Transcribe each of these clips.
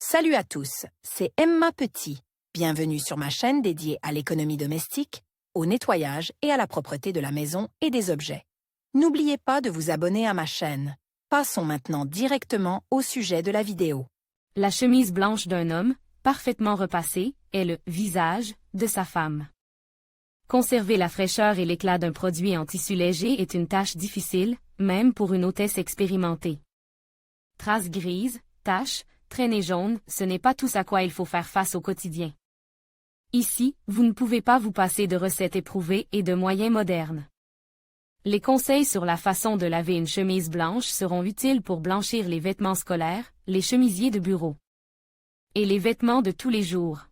Salut à tous, c'est Emma Petit. Bienvenue sur ma chaîne dédiée à l'économie domestique, au nettoyage et à la propreté de la maison et des objets. N'oubliez pas de vous abonner à ma chaîne. Passons maintenant directement au sujet de la vidéo. La chemise blanche d'un homme, parfaitement repassée, est le « visage » de sa femme. Conserver la fraîcheur et l'éclat d'un produit en tissu léger est une tâche difficile, même pour une hôtesse expérimentée. Traces grises, taches, traînées jaunes, ce n'est pas tout à quoi il faut faire face au quotidien. Ici, vous ne pouvez pas vous passer de recettes éprouvées et de moyens modernes. Les conseils sur la façon de laver une chemise blanche seront utiles pour blanchir les vêtements scolaires, les chemisiers de bureau et les vêtements de tous les jours.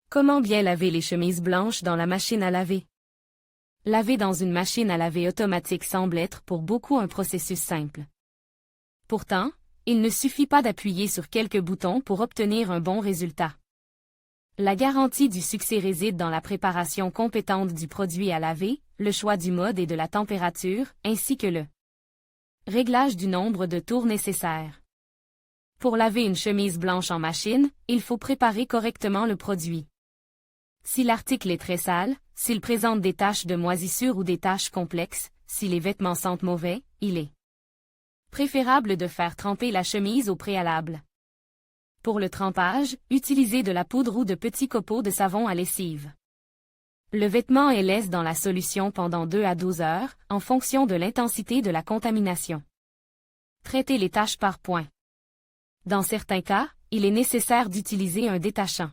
Comment bien laver les chemises blanches dans la machine à laver? Laver dans une machine à laver automatique semble être pour beaucoup un processus simple. Pourtant, il ne suffit pas d'appuyer sur quelques boutons pour obtenir un bon résultat. La garantie du succès réside dans la préparation compétente du produit à laver, le choix du mode et de la température, ainsi que le réglage du nombre de tours nécessaires. Pour laver une chemise blanche en machine, il faut préparer correctement le produit. Si l'article est très sale, s'il présente des taches de moisissure ou des taches complexes, si les vêtements sentent mauvais, il est préférable de faire tremper la chemise au préalable. Pour le trempage, utilisez de la poudre ou de petits copeaux de savon à lessive. Le vêtement est laisse dans la solution pendant 2 à 12 heures, en fonction de l'intensité de la contamination. Traitez les taches par points. Dans certains cas, il est nécessaire d'utiliser un détachant.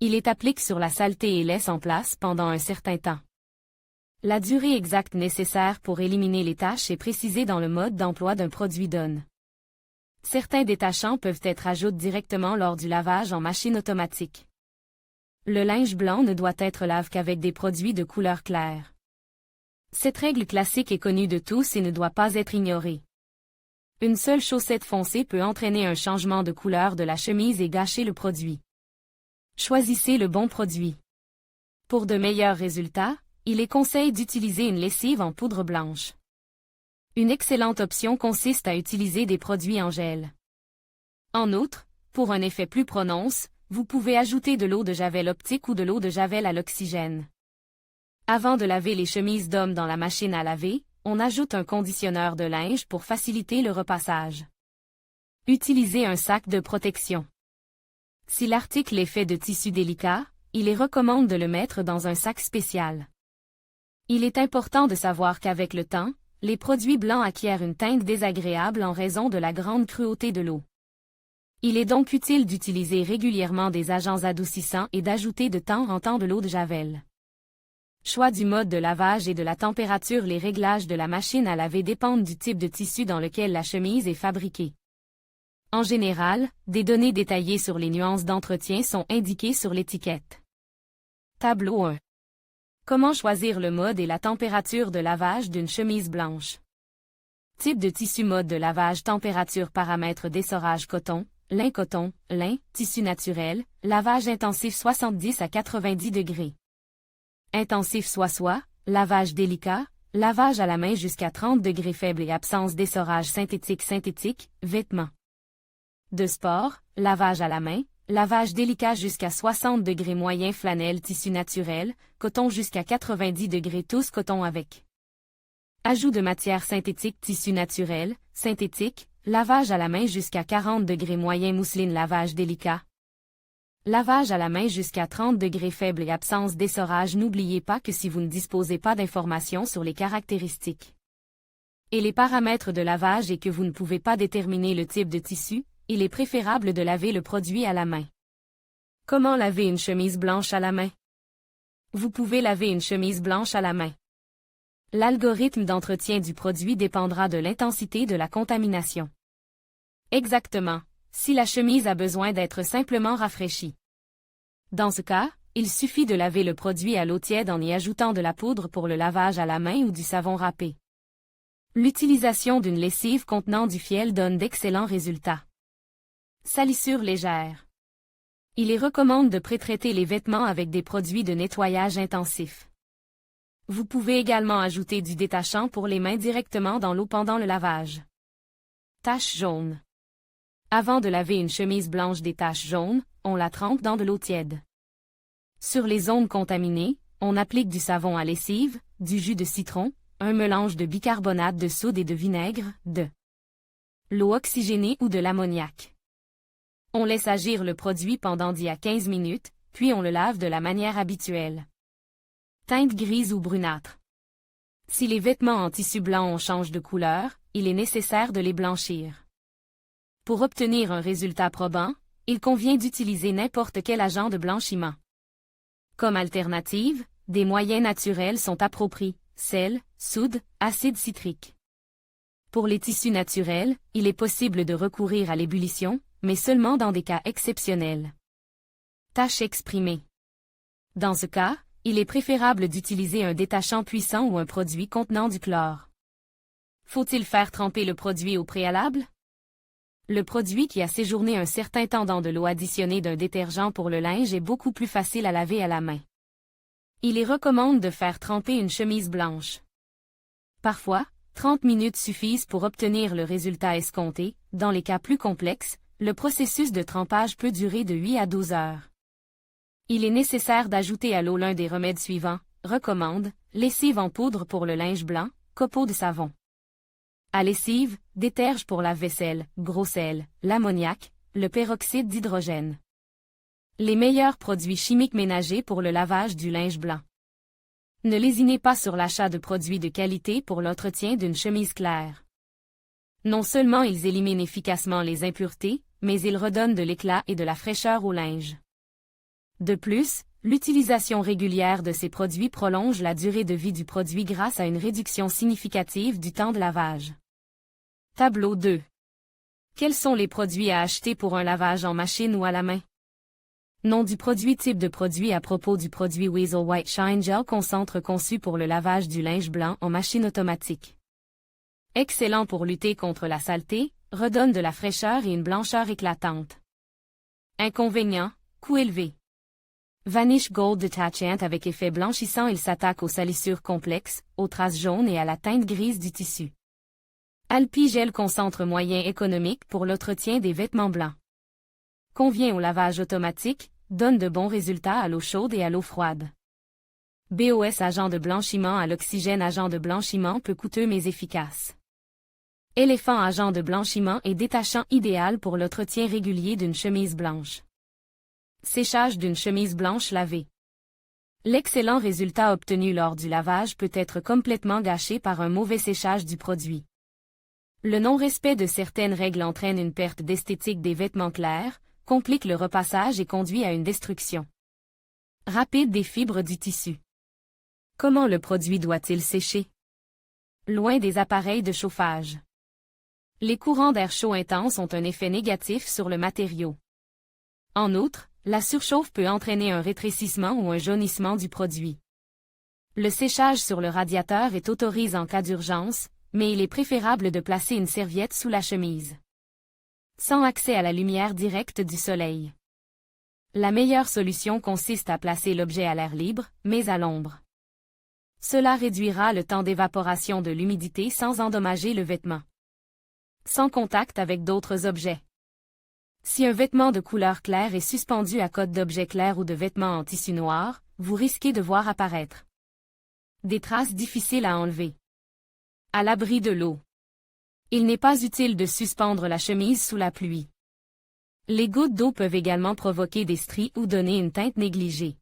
Il est appliqué sur la saleté et laisse en place pendant un certain temps. La durée exacte nécessaire pour éliminer les taches est précisée dans le mode d'emploi d'un produit donne. Certains détachants peuvent être ajoutés directement lors du lavage en machine automatique. Le linge blanc ne doit être lavé qu'avec des produits de couleur claire. Cette règle classique est connue de tous et ne doit pas être ignorée. Une seule chaussette foncée peut entraîner un changement de couleur de la chemise et gâcher le produit. Choisissez le bon produit. Pour de meilleurs résultats, il est conseillé d'utiliser une lessive en poudre blanche. Une excellente option consiste à utiliser des produits en gel. En outre, pour un effet plus prononcé, vous pouvez ajouter de l'eau de javel optique ou de l'eau de javel à l'oxygène. Avant de laver les chemises d'homme dans la machine à laver, on ajoute un conditionneur de linge pour faciliter le repassage. Utilisez un sac de protection. Si l'article est fait de tissu délicat, il est recommandé de le mettre dans un sac spécial. Il est important de savoir qu'avec le temps, les produits blancs acquièrent une teinte désagréable en raison de la grande cruauté de l'eau. Il est donc utile d'utiliser régulièrement des agents adoucissants et d'ajouter de temps en temps de l'eau de javel. Choix du mode de lavage et de la température. Les réglages de la machine à laver dépendent du type de tissu dans lequel la chemise est fabriquée. En général, des données détaillées sur les nuances d'entretien sont indiquées sur l'étiquette. Tableau 1. Comment choisir le mode et la température de lavage d'une chemise blanche? Type de tissu. Mode de lavage. Température. Paramètres. Dessorage. Coton, lin, tissu naturel, lavage intensif 70 à 90 degrés. Intensif soie, lavage délicat, lavage à la main jusqu'à 30 degrés faible et absence d'essorage. Synthétique, vêtements de sport, lavage à la main, lavage délicat jusqu'à 60 degrés moyen. Flanelle. Tissu naturel, coton jusqu'à 90 degrés. Tous coton avec ajout de matière synthétique. Tissu naturel, synthétique, lavage à la main jusqu'à 40 degrés moyen. Mousseline. Lavage délicat, lavage à la main jusqu'à 30 degrés faible et absence d'essorage. N'oubliez pas que si vous ne disposez pas d'informations sur les caractéristiques et les paramètres de lavage et que vous ne pouvez pas déterminer le type de tissu, il est préférable de laver le produit à la main. Comment laver une chemise blanche à la main? Vous pouvez laver une chemise blanche à la main. L'algorithme d'entretien du produit dépendra de l'intensité de la contamination. Exactement, si la chemise a besoin d'être simplement rafraîchie. Dans ce cas, il suffit de laver le produit à l'eau tiède en y ajoutant de la poudre pour le lavage à la main ou du savon râpé. L'utilisation d'une lessive contenant du fiel donne d'excellents résultats. Salissure légère. Il est recommandé de pré-traiter les vêtements avec des produits de nettoyage intensif. Vous pouvez également ajouter du détachant pour les mains directement dans l'eau pendant le lavage. Taches jaunes. Avant de laver une chemise blanche des taches jaunes, on la trempe dans de l'eau tiède. Sur les zones contaminées, on applique du savon à lessive, du jus de citron, un mélange de bicarbonate de soude et de vinaigre, de l'eau oxygénée ou de l'ammoniac. On laisse agir le produit pendant 10 à 15 minutes, puis on le lave de la manière habituelle. Teinte grise ou brunâtre. Si les vêtements en tissu blanc on change de couleur, il est nécessaire de les blanchir. Pour obtenir un résultat probant, il convient d'utiliser n'importe quel agent de blanchiment. Comme alternative, des moyens naturels sont appropriés, sel, soude, acide citrique. Pour les tissus naturels, il est possible de recourir à l'ébullition, mais seulement dans des cas exceptionnels. Tache exprimée. Dans ce cas, il est préférable d'utiliser un détachant puissant ou un produit contenant du chlore. Faut-il faire tremper le produit au préalable? Le produit qui a séjourné un certain temps dans de l'eau additionnée d'un détergent pour le linge est beaucoup plus facile à laver à la main. Il est recommande de faire tremper une chemise blanche. Parfois, 30 minutes suffisent pour obtenir le résultat escompté. Dans les cas plus complexes, le processus de trempage peut durer de 8 à 12 heures. Il est nécessaire d'ajouter à l'eau l'un des remèdes suivants, recommande, lessive en poudre pour le linge blanc, copeaux de savon. À lessive, déterge pour la vaisselle, gros sel, l'ammoniac, le peroxyde d'hydrogène. Les meilleurs produits chimiques ménagers pour le lavage du linge blanc. Ne lésinez pas sur l'achat de produits de qualité pour l'entretien d'une chemise claire. Non seulement ils éliminent efficacement les impuretés, mais ils redonnent de l'éclat et de la fraîcheur au linge. De plus, l'utilisation régulière de ces produits prolonge la durée de vie du produit grâce à une réduction significative du temps de lavage. Tableau 2. Quels sont les produits à acheter pour un lavage en machine ou à la main? Nom du produit. Type de produit. À propos du produit Weasel White Shine Gel Concentre conçu pour le lavage du linge blanc en machine automatique. Excellent pour lutter contre la saleté, redonne de la fraîcheur et une blancheur éclatante. Inconvénients, coût élevé. Vanish Gold Detachant avec effet blanchissant. Il s'attaque aux salissures complexes, aux traces jaunes et à la teinte grise du tissu. Alpi Gel Concentre moyen économique pour l'entretien des vêtements blancs. Convient au lavage automatique, donne de bons résultats à l'eau chaude et à l'eau froide. BOS Agent de blanchiment à l'oxygène. Agent de blanchiment peu coûteux mais efficace. Éléphant Agent de blanchiment et détachant idéal pour l'entretien régulier d'une chemise blanche. Séchage d'une chemise blanche lavée. L'excellent résultat obtenu lors du lavage peut être complètement gâché par un mauvais séchage du produit. Le non-respect de certaines règles entraîne une perte d'esthétique des vêtements clairs, complique le repassage et conduit à une destruction rapide des fibres du tissu. Comment le produit doit-il sécher? Loin des appareils de chauffage. Les courants d'air chaud intense ont un effet négatif sur le matériau. En outre, la surchauffe peut entraîner un rétrécissement ou un jaunissement du produit. Le séchage sur le radiateur est autorisé en cas d'urgence, mais il est préférable de placer une serviette sous la chemise. Sans accès à la lumière directe du soleil. La meilleure solution consiste à placer l'objet à l'air libre, mais à l'ombre. Cela réduira le temps d'évaporation de l'humidité sans endommager le vêtement. Sans contact avec d'autres objets. Si un vêtement de couleur claire est suspendu à côte d'objets clairs ou de vêtements en tissu noir, vous risquez de voir apparaître des traces difficiles à enlever. À l'abri de l'eau. Il n'est pas utile de suspendre la chemise sous la pluie. Les gouttes d'eau peuvent également provoquer des stries ou donner une teinte négligée.